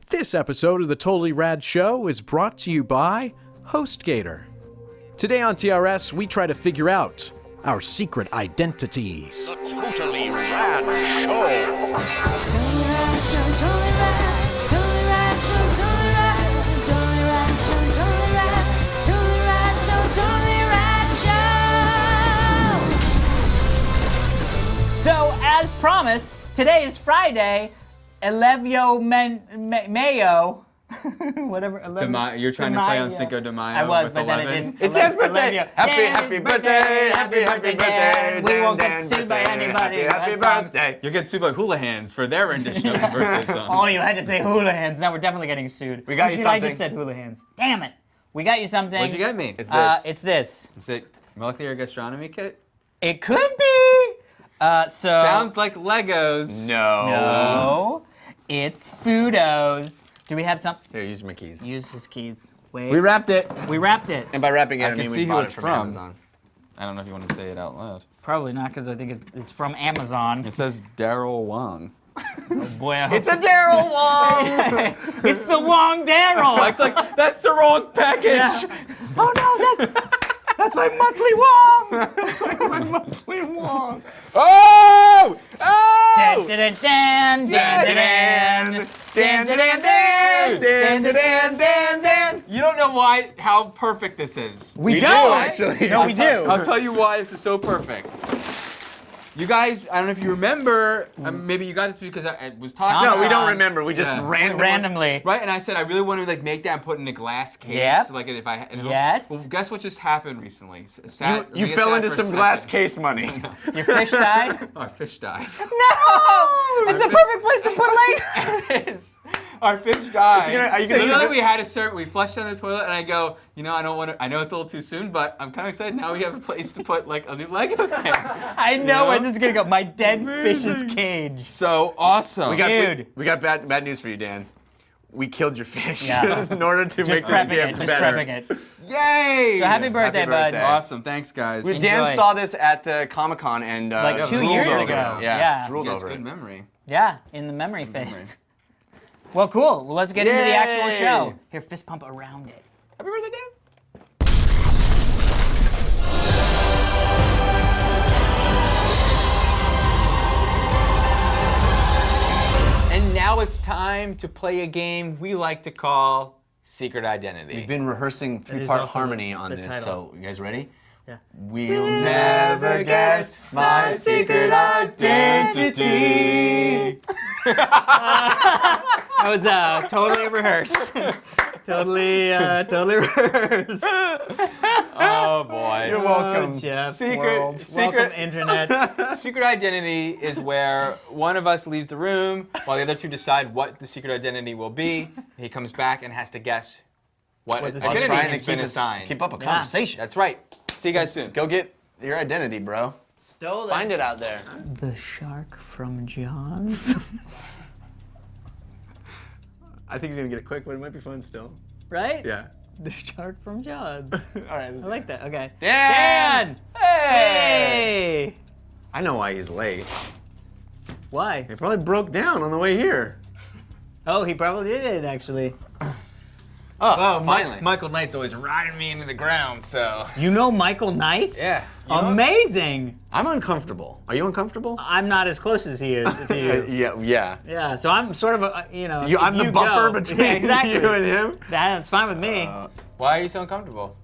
This episode of the Totally Rad Show is brought to you by HostGator. Today on TRS, we try to figure out our secret identities. The Totally Rad Show. Totally Rad Show, Totally Rad, Totally Rad Show, Totally Rad, Totally Rad Show, Totally Rad, Totally Rad Show, Totally Rad Show. So, as promised, today is Friday. Elevio Mayo. Whatever. You're trying to play on Cinco de Mayo. I was, with but 11. then it didn't. It's his birthday. Olivia. Happy birthday. Happy birthday. We won't get sued by anybody. Happy birthday. You'll get sued by Hula Hands for their rendition of the birthday song. Oh, you had to say hula hands. Now we're definitely getting sued. We got you I something. just said hula hands. Damn it. We got you something. What'd you get me? It's this. It's this. Is it molecular gastronomy kit? It could be. Sounds like Legos. No. It's Foodos. Do we have some? Here, use my keys. Use his keys. Wait. We wrapped it. We wrapped it. And by wrapping it, I can mean see we who bought it's it from from. Amazon. I don't know if you want to say it out loud. Probably not, because I think it's from Amazon. It says Daryl Wong. Boy, I hope It's a Daryl Wong! it's the Wong Daryl. It's like, that's the wrong package. Oh no, that's my monthly Wong. My monthly Wong. Oh! Oh! Dan, dan, dan, dan, dan, dan, dan, dan, dan, dan, dan. You don't know how perfect this is. We do, don't actually. No, we do. I'll tell you why this is so perfect. You guys, I don't know if you remember, maybe you got this because I was talking. No, we don't remember. We just Yeah. Randomly. Right, and I said I really want to make that and put in a glass case. Yep. Like if I. And Yes. Well, guess what just happened recently? You fell into some glass case money. Your fish died? Our fish died. No! It's a perfect place to put later. It is. Our fish died. Are you So gonna you know leave that we flushed down the toilet, and I go, I don't want to. I know it's a little too soon, but I'm kind of excited. Now we have a place to put like a new Lego thing. I know where this is gonna go. My dead fish's cage. So awesome. We got bad news for you, Dan. We killed your fish Yeah. in order to Just make prepping this it. gift Just better. prepping it. Yay! So happy birthday, Happy bud. birthday. Awesome. Thanks, guys. Dan Enjoy. saw this at the Comic-Con and Like 2 drooled years over ago. it. Yeah. Drooled You guys, over good it. memory. Yeah, in the memory face. Well, cool. Well, let's get into the actual Yay. show. Here, fist pump around it. Happy birthday, Dan. And now it's time to play a game we like to call Secret Identity. We've been rehearsing is three-part also harmony on the this, title. so you guys ready? Yeah. We'll never guess my secret identity. That was totally rehearsed. totally rehearsed. Oh boy. You're welcome. Oh, Jeff. Secret, Welcome, internet. secret identity is where one of us leaves the room while the other two decide what the secret identity will be. He comes back and has to guess what the identity secret has been assigned. keep up a conversation. That's right. See you guys soon. Go get your identity, bro. Stole Find it out there. The shark from Jaws. I think he's gonna get it quick, but it might be fun still. Right? Yeah. The shark from Jaws. All right. I like that. Okay. Dan! Hey! I know why he's late. Why? He probably broke down on the way here. Oh, he probably did it actually. Oh, finally. Michael Knight's always riding me into the ground, so. You know Michael Knight? Yeah. Amazing. I'm uncomfortable. Are you uncomfortable? I'm not as close as he is to you. Yeah. Yeah, so I'm sort of a, if I'm the you buffer go- between Yeah, exactly. you and him. That's fine with me. Why are you so uncomfortable?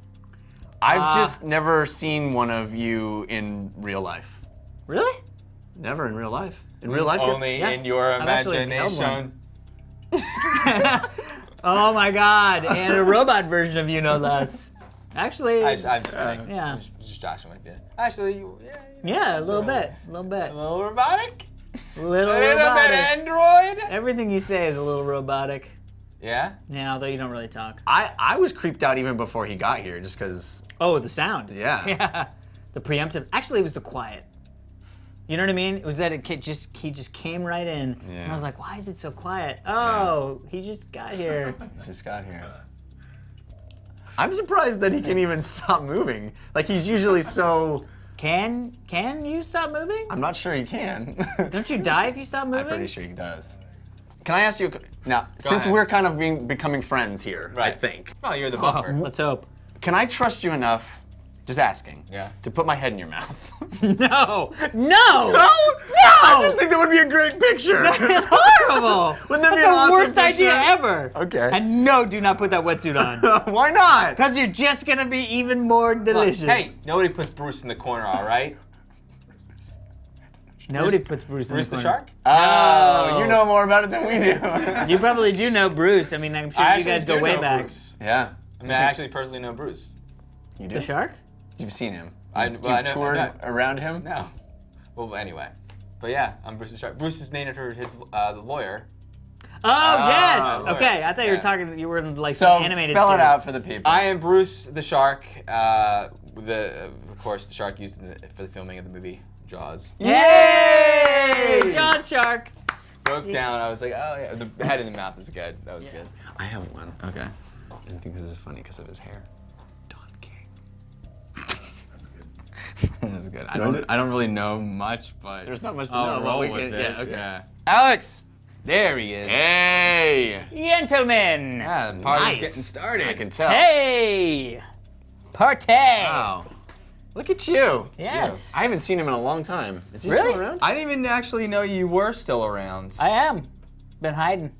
I've just never seen one of you in real life. Really? Never in real life. In real life, Only Yeah. in your I've actually beheld imagination. Oh my God! And a robot version of you, no less. Actually, I'm just kidding. yeah. I'm just joshing with you. Actually, Yeah, a little bit, a little bit, A little robotic? little A little bit robotic. android? Everything you say is a little robotic. Yeah? Yeah, although you don't really talk. I was creeped out even before he got here, just because. Oh, the sound. Yeah. Yeah. The preemptive. Actually, it was the quiet. You know what I mean? It was that he just came right in, and I was like, why is it so quiet? Oh, he just got here. He just got here. I'm surprised that he can even stop moving. Like he's usually so Can you stop moving? I'm not sure he can. Don't you die if you stop moving? I'm pretty sure he does. Can I ask you, now, since ahead. we're kind of becoming friends here, I Right. think, Well, you're the buffer. Let's hope. can I trust you enough, just asking, Yeah. to put my head in your mouth? No! I just think that would be a great picture. It's horrible! Wouldn't that be That's an the awesome worst idea picture? ever! Okay. And no, do not put that wetsuit on. Why not? Because you're just gonna be even more delicious. Hey, nobody puts Bruce in the corner, all right? Nobody puts Bruce in Bruce the the corner. shark? Oh, you know more about it than we do. You probably do know Bruce. I mean, I'm sure I you actually guys do go way know back. Bruce. Yeah. I mean, I actually personally know Bruce. You do? The shark? You've seen him. Well, You've toured around him? No. Well, anyway. But yeah, I'm Bruce the Shark. Bruce is named after his the lawyer. Oh, yes! Lord. Okay, I thought you were Yeah. talking, you were in like So, some animated spell it series. out for the people. I am Bruce the Shark. Of course, the shark used for the filming of the movie Jaws. Yay! Jaws shark. Broke down. I was like, oh yeah. The head in the mouth is good. That was good. I have one. Okay. I think this is funny because of his hair. Don King. That's good. I don't really know much, but There's not much to I'll know, but roll we with can- it. yeah, okay. Alex, there he is. Hey! Gentlemen. Yeah, the party's Nice. getting started. I can tell. Hey! Party! Wow. Look at you. Yes. I haven't seen him in a long time. Is he Really? still around? I didn't even actually know you were still around. I am. Been hiding.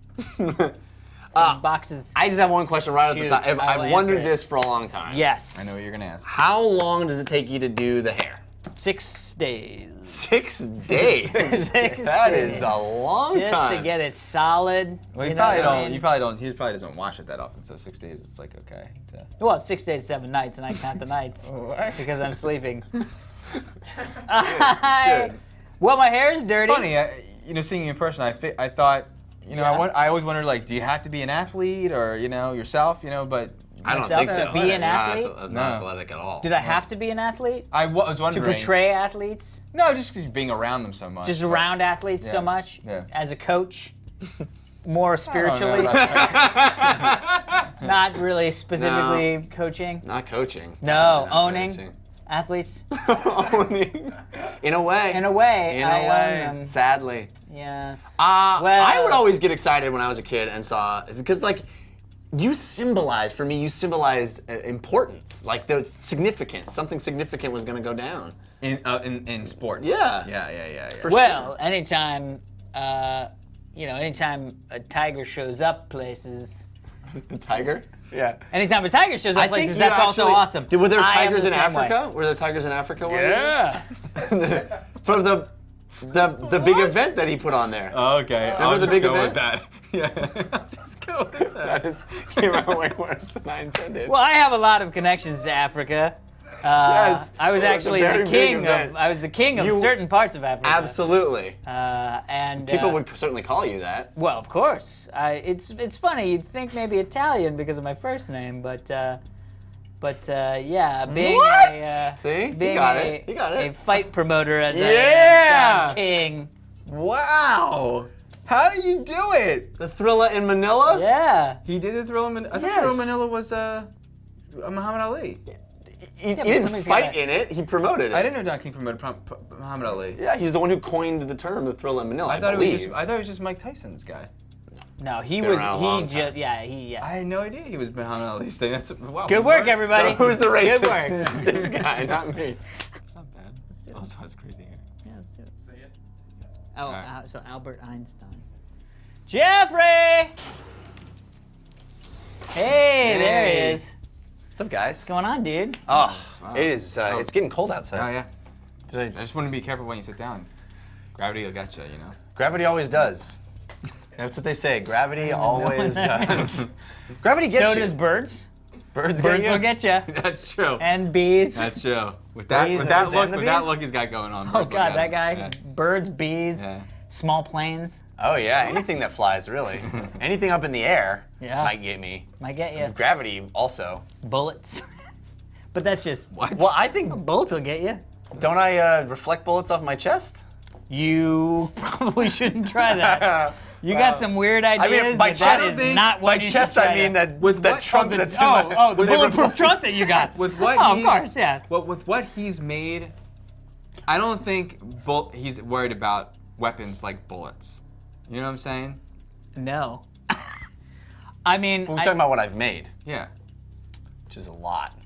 Boxes. I just have one question right Shoot, at the top. I will I've wondered answer it. this for a long time. Yes. I know what you're gonna ask. How long does it take you to do the hair? 6 days. 6 days. 6 That days. is a long Just time. to get it solid. Well, you you know probably what I don't. mean? You probably don't. He probably doesn't wash it that often. So 6 days, it's like okay. Well, it's 6 days, 7 nights, and I count the nights What? because I'm sleeping. good. Well, my hair is dirty. It's funny, seeing you in person, I thought, Yeah. I always wondered, like, do you have to be an athlete or, yourself, but I don't Myself think so. to be an athlete? Not No. athletic at all. Did I have to be an athlete I was to wondering. portray athletes? No, just 'cause being around them so much. Just but- around athletes so Yeah. much? Yeah. As a coach? More I don't know spiritually? about that. Not really specifically coaching? Not coaching. No, Not owning coaching. athletes? Owning. In a way. In a way, In I a own way. them. Sadly. Yes. I Well- would always get excited when I was a kid and saw, because you symbolized importance, like the significance. Something significant was going to go down. In sports. Yeah. Yeah. For Well, anytime, anytime a tiger shows up places, The tiger? Yeah. anytime a tiger shows up places, you that's also actually- awesome. Were there I am tigers the in same way. Africa? Were there tigers in Africa? one year? Yeah. For the big event that he put on there. Oh, okay. Remember I'll the just big go event? with that. Yeah. I'll just go with that. That came out way worse than I intended. Well, I have a lot of connections to Africa. Yes. I was It was a actually very the big king event. of. I was the king of You- certain parts of Africa. Absolutely. And People would certainly call you that. Well, of course. It's funny. You'd think maybe Italian because of my first name, but yeah, being What? a See? You being got a, it. You got it. a fight promoter as Yeah. I am, King. Wow. How do you do it? The Thriller in Manila? Yeah. He did the Thriller Manila. I thought Yes. Thriller Manila was Muhammad Ali. He but didn't somebody's fight gotta- in it. He promoted it. I didn't know Don King promoted Muhammad Ali. Yeah, he's the one who coined the term the Thriller in Manila. I thought believe. it was just Mike Tyson's guy. No, he Been was. around a long He just. time. Yeah. He. I had no idea he was Muhammad Ali's thing. That's wow. Good work, everybody. So who's the racist? Good work. This guy, not me. It's not bad. Also, it's crazy here. Yeah, let's do it. Oh, Alright. so Albert Einstein. Jeffrey! Hey, there he is. What's up, guys? What's going on, dude? Oh, it is. It's getting cold outside. Oh yeah. I just want to be careful when you sit down. Gravity will get you. Gravity always does. That's what they say. Gravity always does. Gravity gets So you. does birds. Birds Birds get will you. get you. That's true. And bees. That's true. With that, Bees with and that birds look, and the with that bees? look he's got going on. Oh birds look God, at that him. guy. Yeah. Birds, bees, Yeah. small planes. Oh yeah, anything that flies, really. Anything up in the air Yeah. might get me. Might get you. Gravity also. Bullets. But that's just. What? Well, I think, Bullets will get you. don't I reflect bullets off my chest? You probably shouldn't try that. You got some weird I ideas, mean, by but that chest, is not what by you chest should try I mean to- that With that what- trunk oh, the- that's in my. the bulletproof trunk that you got. With what? Oh, of he's- course, yes. With what he's made, I don't think he's worried about weapons like bullets. You know what I'm saying? No. I mean, We're talking about what I've made, Yeah. which is a lot.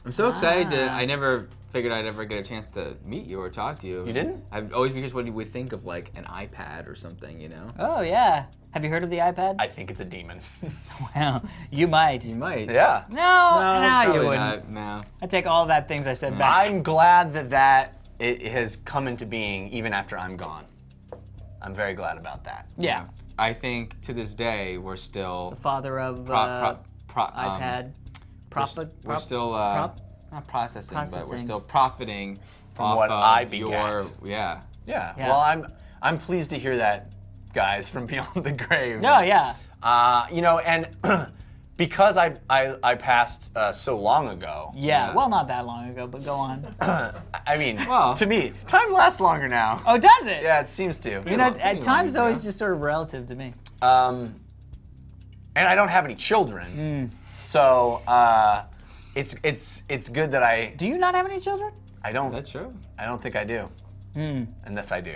I'm so excited to. I never figured I'd ever get a chance to meet you or talk to you. You didn't? I'd always be curious what you would think of like an iPad or something, you know? Oh yeah. Have you heard of the iPad? I think it's a demon. Well, you might. You might. Yeah. No, you probably wouldn't. not, no. I take all that things I said back. I'm glad that it has come into being even after I'm gone. I'm very glad about that. Yeah. I think to this day we're still Father of iPad. we're still not processing, but we're Processing. still profiting off what of I your begat. yeah. Yeah. Yeah. Well, I'm pleased to hear that, guys, from beyond the grave. No, yeah. You know, and because I passed so long ago. Yeah. Yeah. Well, not that long ago, but go on. I mean, Well- to me, time lasts longer now. Oh, does it? Yeah, it seems to. You know, Pretty at long, times yeah. always just sort of relative to me. And I don't have any children, so it's good that I Do you not have any children? Is that true? I don't think I do. Unless I do.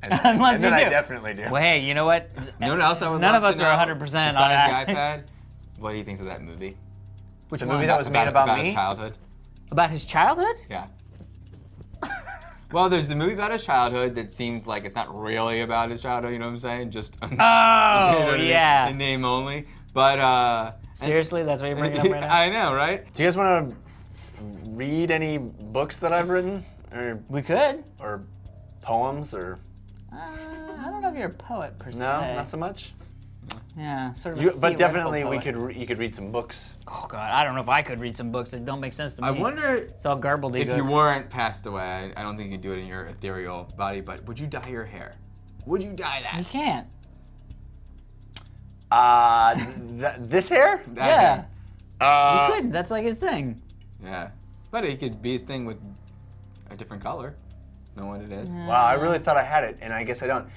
And, Unless and then you I do. definitely do. Well, hey, you know what? You know what else I would None love of us to are know 100% on besides that. the iPad? What do you think of that movie? Which The one? movie that was made about his me? childhood. About his childhood? Yeah. Well, there's the movie about his childhood that seems like it's not really about his childhood. You know what I'm saying? Just Oh, you know what I mean? yeah. In name only. But Seriously, that's what you're bringing up right now? I know, right? Do you guys want to read any books that I've written, We could. or poems, or I don't know if you're a poet per se. no, not so much? Yeah, sort of. But theoretical definitely we poet. you could read some books. Oh God, I don't know if I could read some books that don't make sense to me. I wonder It's all garbled. if you weren't passed away. I don't think you'd do it in your ethereal body, but would you dye your hair? Would you dye You that? can't. This hair? Yeah. hair? You couldn't. That's like his thing. Yeah. But it could be his thing with a different color. Know what it is? Wow, I really thought I had it, and I guess I don't.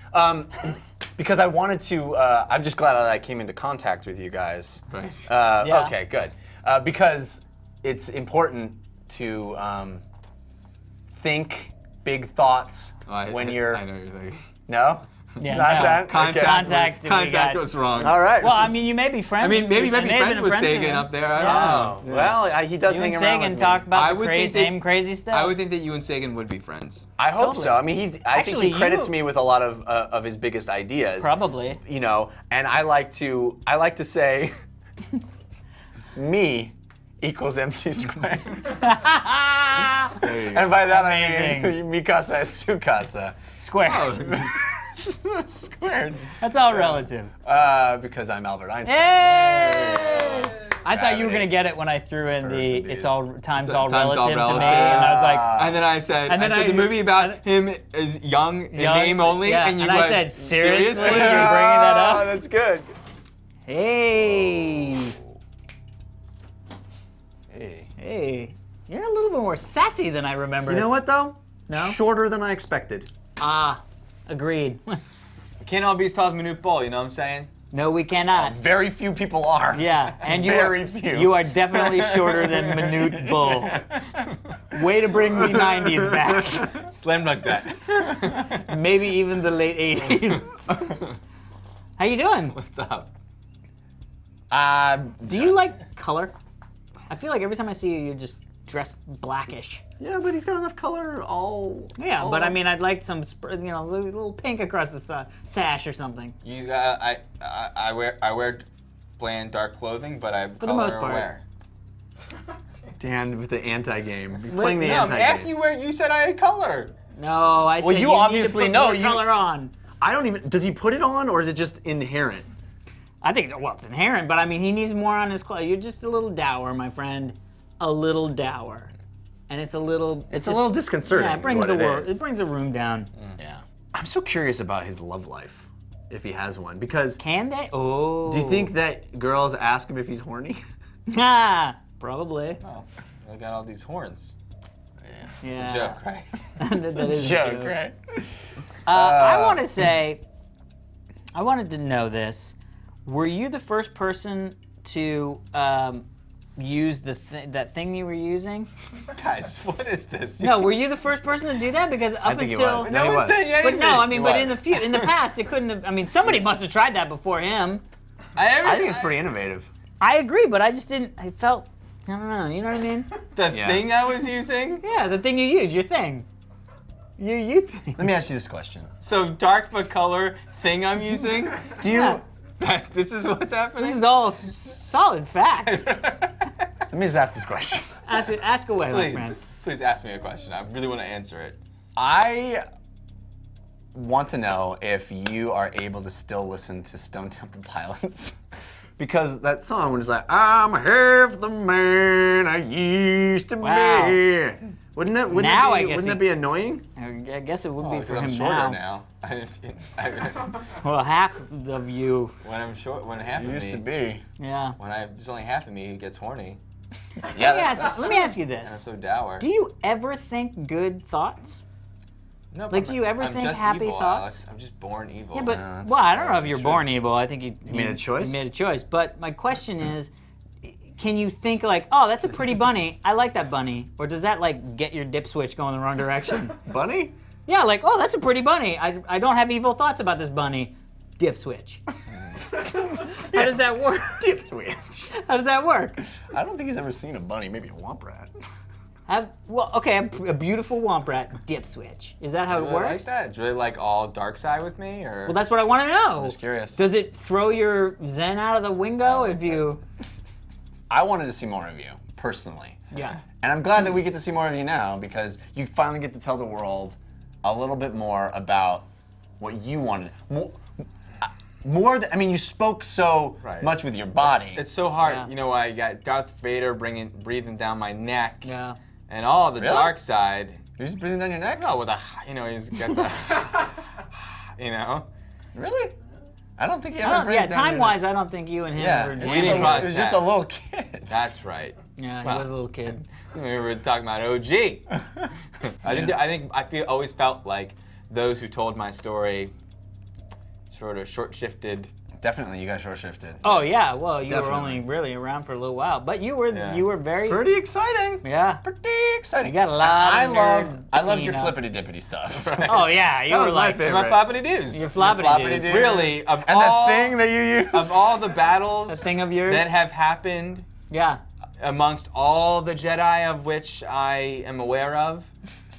Because I wanted to. I'm just glad that I came into contact with you guys. Right. Yeah. Okay, good. Because it's important to think big thoughts when you're. I know what you're thinking. No? Yeah. Not no. that? Contact. Contact was wrong. All right. Well, I mean, you may be friends. I mean, maybe and they've friends been with friends Sagan here. up there. I Yeah. don't know. Well, he does You hang and around Sagan with talk me. about I the would think same that- crazy stuff. I would think that you and Sagan would be friends. I hope Totally. so. I mean, I think Actually, he credits you- me with a lot of his biggest ideas. Probably. You know, and I like to say, me equals MC squared. There you go. And by that I Amazing. mean mi casa es su casa. Square. Squared. That's all relative. Because I'm Albert Einstein. Hey! I thought you were Gravity. gonna get it when I threw in the and it's D's. all times all Times all relative to me, relative. and I was like, And then I said, And then the I- movie about him is young in Young, name only, yeah, and you and I went, said, seriously? You're bringing Oh, that up? that's good. hey, Hey. hey, you're a little bit more sassy than I remember. You know what though? No? Shorter than I expected. Ah, agreed. Can't all be as tall as Manute Bull, you know what I'm saying? No, we cannot. Very few people are. Yeah, and you Very are, few. You are definitely shorter than Manute Bull. Way to bring the 90s back. Slam like that. Maybe even the late 80s. How you doing? What's up? Do you like color? I feel like every time I see you, you're just dressed blackish. Yeah, but he's got enough color all. Yeah, but I mean, I'd like some, little pink across the sash or something. You, I wear bland dark clothing, but I'm For the most color part. aware. Dan with the anti-game. You're playing the No, I'm anti-game. asking you where you said I had color. No, I said you need obviously to put know, more you- color on. I don't even. Does he put it on, or is it just inherent? I think it's inherent, but I mean, he needs more on his clothes. You're just a little dour, my friend. A little dour. And it's a little... It's a little disconcerting. Yeah, it brings what the it world. is. It brings the room down. Yeah. I'm so curious about his love life, if he has one, because Can they? Oh. do you think that girls ask him if he's horny? Ah, probably. Oh, I got all these horns. Yeah. It's a joke, right? That is a joke. right? I want to say, I wanted to know this. Were you the first person to use that thing you were using? Guys, what is this? No, were you the first person to do that? Because up think he until was. No he one's was. saying anything. but no, I mean, He but was. in the past, it couldn't have. I mean, somebody must have tried that before him. I think it's pretty innovative. I agree, but I just didn't. I felt. I don't know. You know what I mean? The Yeah. thing I was using. Yeah, the thing you use, your thing. You thing. Let me ask you this question. So dark but color thing I'm using. Do you? Yeah. This is what's happening. This is all solid fact. Let me just ask this question. Ask away, my friend. Please ask me a question. I really want to answer it. I want to know if you are able to still listen to Stone Temple Pilots. Because that song was like, I'm half the man I used to Wow. be. Wouldn't Now that I be, guess wouldn't he- that be annoying? I guess it would be Because for I'm him shorter now. now. Well, half of you. When I'm short, when half It of used me, to be. Yeah. when there's only half of me who gets horny, Yeah, Let me ask you and I'm this. so dour. Do you ever think good thoughts? No, like, but do you ever I'm think just happy evil, thoughts? Alex. I'm just born evil. Yeah, but that's well, I don't know if probably you're true. born evil. I think you made a choice? You made a choice. But my question is, can you think like, oh, that's a pretty bunny. I like that bunny. Or does that like get your dip switch going the wrong direction? Bunny? Yeah, like, oh, that's a pretty bunny. I don't have evil thoughts about this bunny. Dip switch. How does that work? Dip switch. How does that work? I don't think he's ever seen a bunny, maybe a womp rat. Well, okay, a beautiful womp rat, dip switch. Is that how it Really works? like that? It's really like all dark side with me, or Well, that's what I want to know. I'm just curious. Does it throw your zen out of the window if you? I wanted to see more of you, personally. Yeah. And I'm glad that we get to see more of you now because you finally get to tell the world a little bit more about what you wanted. I mean, you spoke so Right. much with your body. it's so hard. Yeah. You know, I got Darth Vader breathing down my neck, Yeah. and all the Really? dark side. You're just breathing down your neck? No, with a, he's got the, Really? I don't think you I ever don't, breathed yeah, down your time-wise, neck. I don't think you and him Yeah, were. it was, We just didn't a, cross it was just a paths. little kid. That's right. Yeah, he Well, was a little kid. We were talking about OG. I always felt like those who told my story sort of short-shifted. Definitely, you got short-shifted. Oh yeah, well, you were Definitely. only really around for a little while, but you were Yeah. you were very. Pretty exciting. Yeah. Pretty exciting. You got a lot I of loved your you know. flippity dippity stuff. Oh yeah, you That were was my like favorite. My floppity doos. your floppity floppity dudes. dudes. Really, of And all, the thing that you used. of all the battles That thing of yours. that have happened Yeah. amongst all the Jedi of which I am aware of,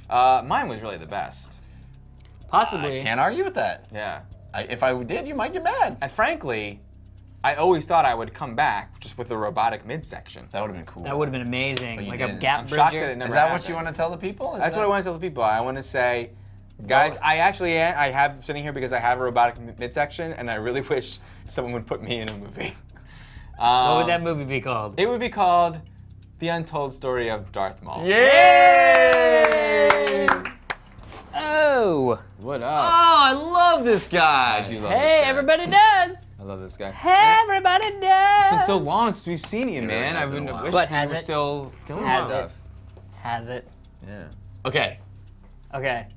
mine was really the best. Possibly. Can't argue with that. Yeah. If I did, you might get mad. And frankly, I always thought I would come back just with a robotic midsection. That would have been cool. That would have been amazing. But you Like a didn't. gap I'm shocked that it bridger. never Is that happened. what you want to tell the people? That's what I want to tell the people. I want to say, guys, I have sitting here because I have a robotic midsection, and I really wish someone would put me in a movie. What would that movie be called? It would be called The Untold Story of Darth Maul. Yay! Oh. What Oh, up? I love this guy. I do love Hey, this guy. everybody does. I love this guy. Everybody does. It's been so long since we've seen you, man. has I've been been a while. wishing But you has were it? still doing Has stuff. it? Has it? Yeah. Okay. Okay.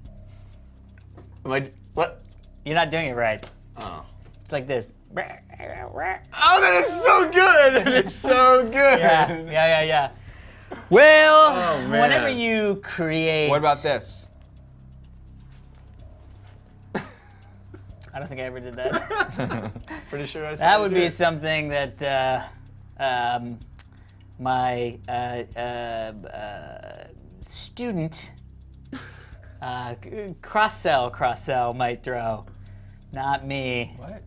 What? You're not doing it right. Oh. It's like this. Oh, that is so good. That is so good. Yeah. Well, Oh, man. whenever you create. What about this? I don't think I ever did that. Pretty sure I said That would be something that my student cross-sell might throw. Not me. What?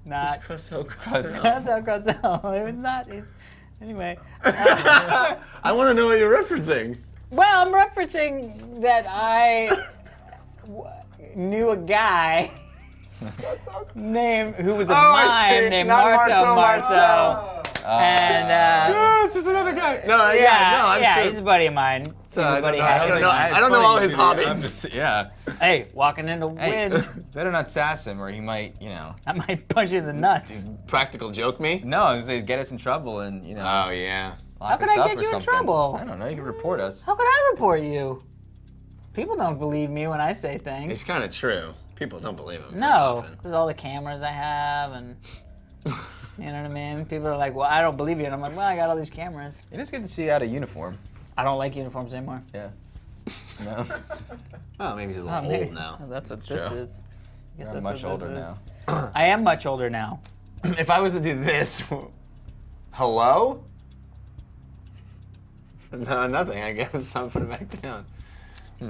Not cross-sell. cross-sell. It was not. Anyway. I want to know what you're referencing. Well, I'm referencing that I knew a guy who was a mime named Marcel. And Oh, it's just another guy. No, I'm yeah, sure. he's a buddy of mine. He's a buddy. I don't know. I don't know all his hobbies. Yeah. Hey, walking into Hey, wind, better not sass him, or he might, I might punch you in the nuts. Practical joke me? No, I was gonna say get us in trouble and Oh, yeah. lock could us I up get or you in something. trouble? I don't know. You can report us. How could I report you? People don't believe me when I say things. It's kind of true. People don't believe him. No, because all the cameras I have and You know what I mean? People are like, well, I don't believe you. And I'm like, well, I got all these cameras. It is good to see you out of uniform. I don't like uniforms anymore. Yeah. No. Oh, maybe he's a little maybe. old now. Oh, that's what That's this true. is. I guess I'm that's much what this older is. now. I am much older now. If I was to do this, hello? No, nothing. I guess I'll put it back down. All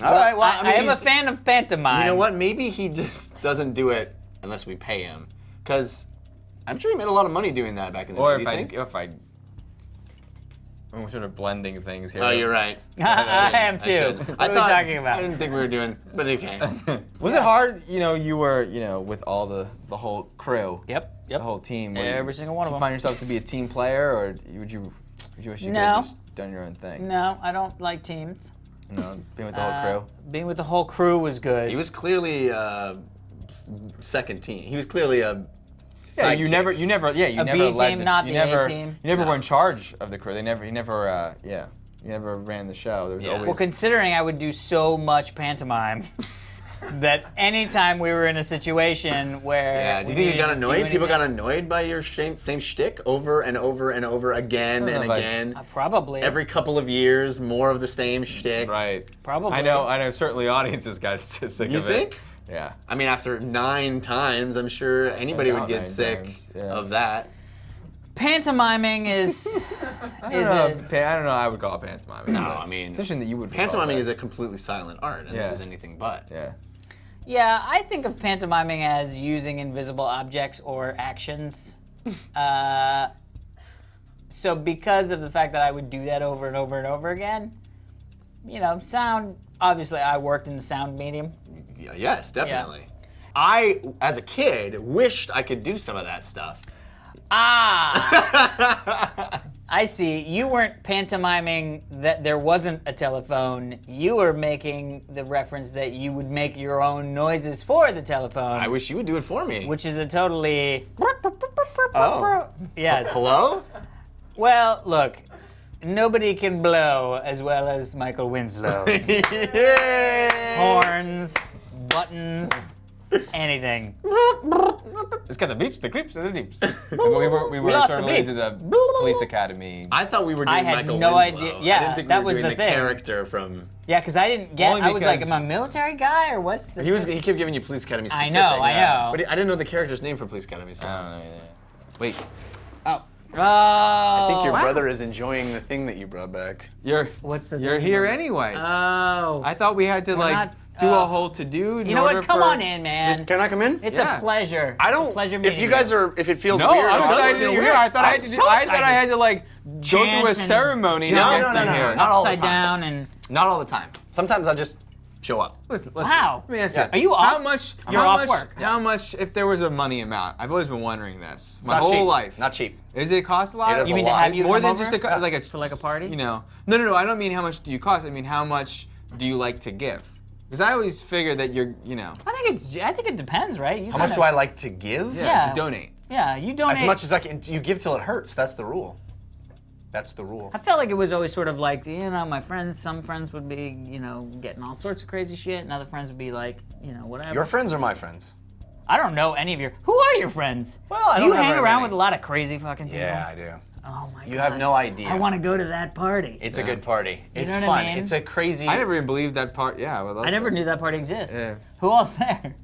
right. Well, I am a he's- fan of pantomime. You know what? Maybe he just doesn't do it unless we pay him, because I'm sure he made a lot of money doing that back in the Or day. if Do I, you think? if I, I'm sort of blending things here. Oh, you're right. I am I too. should. What I are we thought- talking about? I didn't think we were doing, but okay. Was it hard? You were, with all the whole crew. Yep. The whole team. Every single one of Did you them. find yourself to be a team player, or would you wish you could No. have just done your own thing? No, I don't like teams. No, being with the whole crew. Being with the whole crew was good. He was clearly second team. He was clearly a. Yeah, you never A led B team, not you the never, A team. You never were in charge of the crew. You never ran the show. There was Yeah. always. Well, considering I would do so much pantomime that anytime we were in a situation where Yeah. Do you we think you got needed to do annoyed? People got anything- annoyed by your same shtick over and over and over again and know if I- again. Probably. Every couple of years, more of the same shtick. right. Probably. I know. Certainly, audiences got sick You of think? it. Yeah. I mean, after 9 times, I'm sure anybody would About get 9 sick times, yeah. of that. Pantomiming is I is don't a know. I would call it pantomiming. No, but I mean, Position that you would. pantomiming is a completely silent art, and this Yeah. is anything but. Yeah. yeah. I think of pantomiming as using invisible objects or actions. So because of the fact that I would do that over and over and over again, sound. Obviously, I worked in the sound medium. Yeah, yes, definitely. I, as a kid, wished I could do some of that stuff. Ah! I see. You weren't pantomiming that there wasn't a telephone. You were making the reference that you would make your own noises for the telephone. I wish you would do it for me. Which is a totally. Oh. Yes. Hello? Well, look. Nobody can blow as well as Michael Winslow. Horns, buttons, anything. It's got the beeps, the creeps, and the deeps. we were lost sort of the related to beeps. the police academy. I thought we were I doing had Michael no Winslow. idea. Yeah, I didn't think that we were was doing the the thing. character from. Yeah, because I didn't get. Only I was like, because- am I a military guy or what's the? He kept giving you Police Academy I specific. know, I know. But I didn't know the character's name for Police Academy, so. I don't know. Either. Wait, Oh. I think your Wow. brother is enjoying the thing that you brought back. you're What's the you're thing? here anyway. Oh. I thought we had to not- do a whole to-do. You know what? Come on in, man. Can I come in? It's Yeah. a pleasure. I It's don't. a pleasure If meeting you guys are, if it feels No, weird, I'm I'll excited do that it. you're here. I thought I had to I'm do. so I thought I excited. had to go through Chant a and ceremony to No, get no, to no, no, here. not all the upside time. down and. Not all the time. Sometimes I just show up. Listen, Wow. Let me ask Yeah. you. Are you How off? much? You're how off much, work. How much? If there was a money amount, I've always been wondering this my Not whole cheap. life. Not cheap. Is it cost a lot? It is You a mean to lot. have you more come than over? just like a For like a party? No. I don't mean how much do you cost. I mean how much do you like to give? Because I always figure that you're, I think it depends, right? You How much do I like to give? Yeah. to donate. Yeah, you donate. As much as I can. You give till it hurts. That's the rule. That's the rule. I felt like it was always sort of like, my friends, some friends would be, getting all sorts of crazy shit, and other friends would be like, whatever. Your friends are my friends. I don't know any of your. Who are your friends? Well, I do don't you have hang very around many. with a lot of crazy fucking people? Yeah, I do. Oh my god. You have no idea. I want to go to that party. It's a good party. It's know what fun. I mean? It's a crazy. I never even believed that part. Yeah, I never knew that party existed. Yeah. Who else there?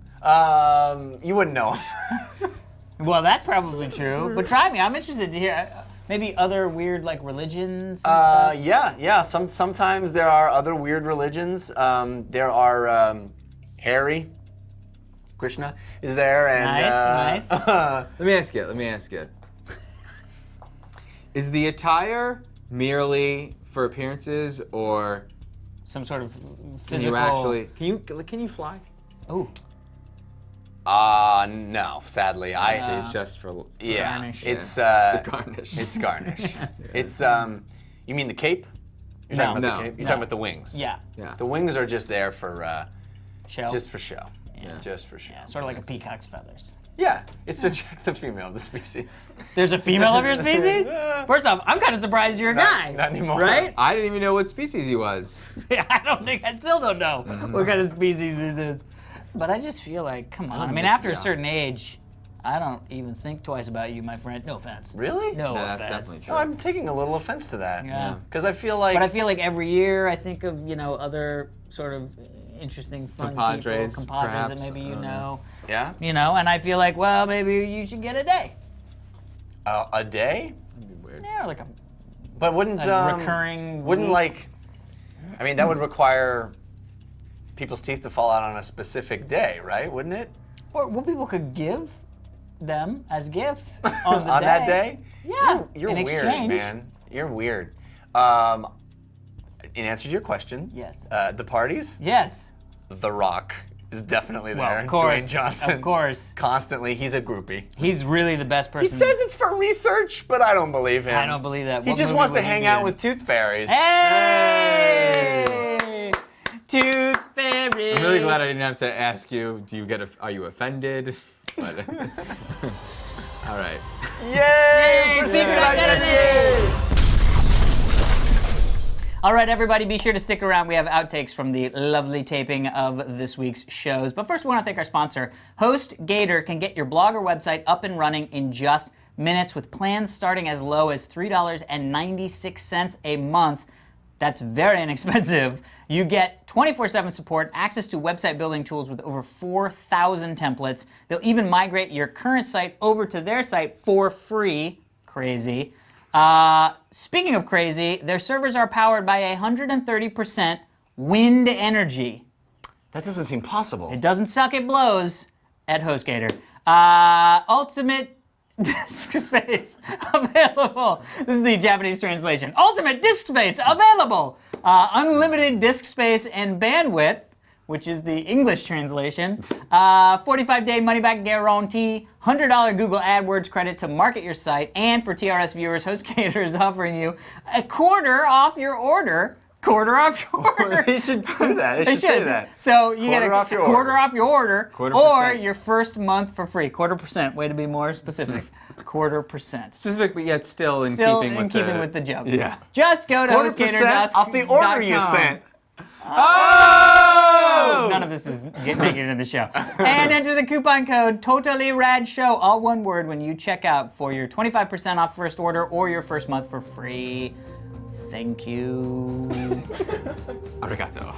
You wouldn't know. Well, that's probably true. But try me. I'm interested to hear. Maybe other weird like religions and stuff. Yeah. Sometimes there are other weird religions. There are Harry, Krishna is there, and Nice. Let me ask you. Is the attire merely for appearances, or Some sort of can physical. you actually can you fly? Oh, no, sadly, It's just for yeah, garnish. it's It's a garnish. It's garnish. It's you mean the cape? You're talking about the cape? You're talking about the wings. yeah. Yeah. The wings are just there for Shell. just for show. Yeah. Just for show. Yeah, sort of like a peacock's feathers. Yeah, it's to check the female of the species. There's a female of your species? First off, I'm kind of surprised you're a guy. Not anymore. Right? I didn't even know what species he was. I still don't know what kind of species this is. But I just feel like, come on. I mean, after a certain age, I don't even think twice about you, my friend. No offense. Really? No No, offense. that's definitely true. No, I'm taking a little offense to that. Yeah. Because I feel like. But I feel like every year I think of, other sort of interesting, fun Compadres, people, compadres that perhaps, maybe I you don't know. Yeah? And I feel like, well, maybe you should get a day. A day? That'd be weird. Yeah, or like a But wouldn't recurring Wouldn't week. that would require people's teeth to fall out on a specific day, right? Wouldn't it? Or what people could give them as gifts on the On that day? Yeah. You're in weird, exchange. man. You're weird. In answer to your question, Yes. The parties, Yes. The Rock is definitely there. Well, of course. Dwayne Johnson. Of course. Constantly, he's a groupie. He's really the best He person. says it's for research, but I don't believe him. I don't believe that. He What just movie wants to would he hang be out in? with tooth fairies. Hey! Tooth fairy. I'm really glad I didn't have to ask you, are you offended? But, all right. Yay! For Secret identity! All right, everybody, be sure to stick around. We have outtakes from the lovely taping of this week's shows. But first, we want to thank our sponsor. HostGator can get your blog or website up and running in just minutes with plans starting as low as $3.96 a month. That's very inexpensive. You get 24/7 support, access to website building tools with over 4,000 templates. They'll even migrate your current site over to their site for free. Crazy. Speaking of crazy, their servers are powered by 130% wind energy. That doesn't seem possible. It doesn't suck, it blows at HostGator. Ultimate disk space available. This is the Japanese translation. Ultimate disk space available. Unlimited disk space and bandwidth, which is the English translation. 45-day money-back guarantee, $100 Google AdWords credit to market your site, and for TRS viewers, HostGator is offering you a quarter off your order. Quarter off your order. They should do that. They should say that. So you get a Quarter off your quarter order. off your order, or 1/4%. your first month for free. 1/4%. Way to be more specific. 1/4%. Specific, but yet still in Still keeping in with keeping the... with the joke. Yeah. Just go to 1% off the order you hostgator.com. sent. Oh! None of this is making it in the show. And enter the coupon code Totally Rad Show, all one word, when you check out for your 25% off first order or your first month for free. Thank you. Arigato.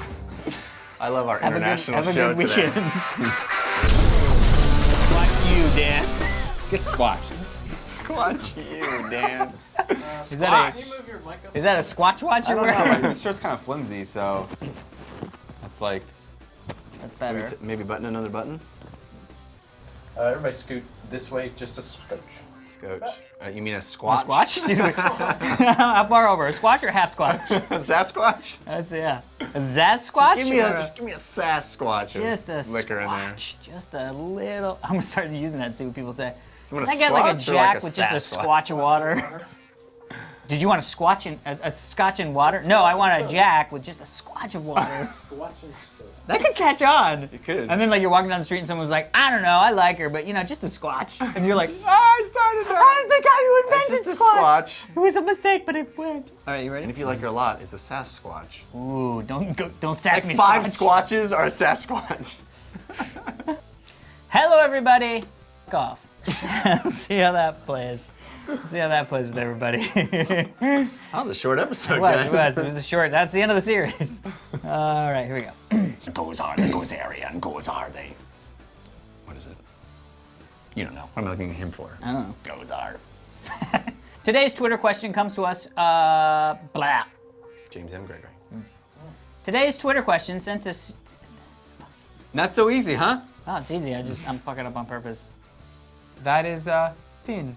I love our international have a show good today. weekend. Watch you, Dan. Get squashed. Watch you, Dan. Is that a Squatch watch you're wearing? This shirt's kind of flimsy, so it's like That's better. Maybe button another button. Everybody scoot this way, just a scotch. Scotch. You mean a squatch? Squatch? Dude, how far over? A squatch or half squatch? Sasquatch? Yeah. A Sasquatch? Just give me a Sasquatch. Just a liquor in there. squatch. Just a little. I'm gonna start using that and see what people say. You want Can a I get like a squatch or jack like a with just a Sasquatch? squatch of water? Did you want a squatch in a scotch in water? No, I want a jack with just a squatch of water. That could catch on. It could. And then like you're walking down the street and someone's like, I don't know, I like her, but just a squatch. And you're like, I started that. I'm the guy who invented Just a squatch. squatch. It was a mistake, but it went. All right, you ready? And if you like her a lot, it's a Sasquatch. Ooh, don't sass me. Like 5 Squatch. squatches are a Sasquatch. Hello, everybody. Fuck off. See how that plays. See how that plays with everybody. That was a short episode, It was a short. That's the end of the series. All right, here we go. Goes are they, goes area, and goes are they. What is it? You don't know. What am I looking at him for? I don't know. Goes are. Today's Twitter question comes to us. Blah. James M. Gregory. Today's Twitter question sent us. not so easy, huh? Oh, it's easy. I'm fucking up on purpose. That is thin.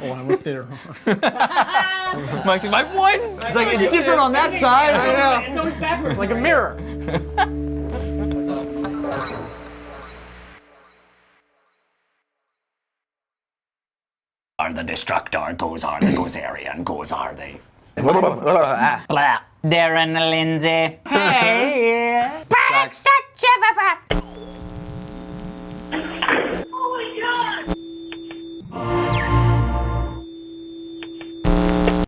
Oh, I almost did it wrong. Mike's like, one. It's like, it's different on that side. I know. It's always backwards. Like a mirror. Are the destructor, goes are the goes area, and goes are they. Blah. Darren Lindsay. Hey.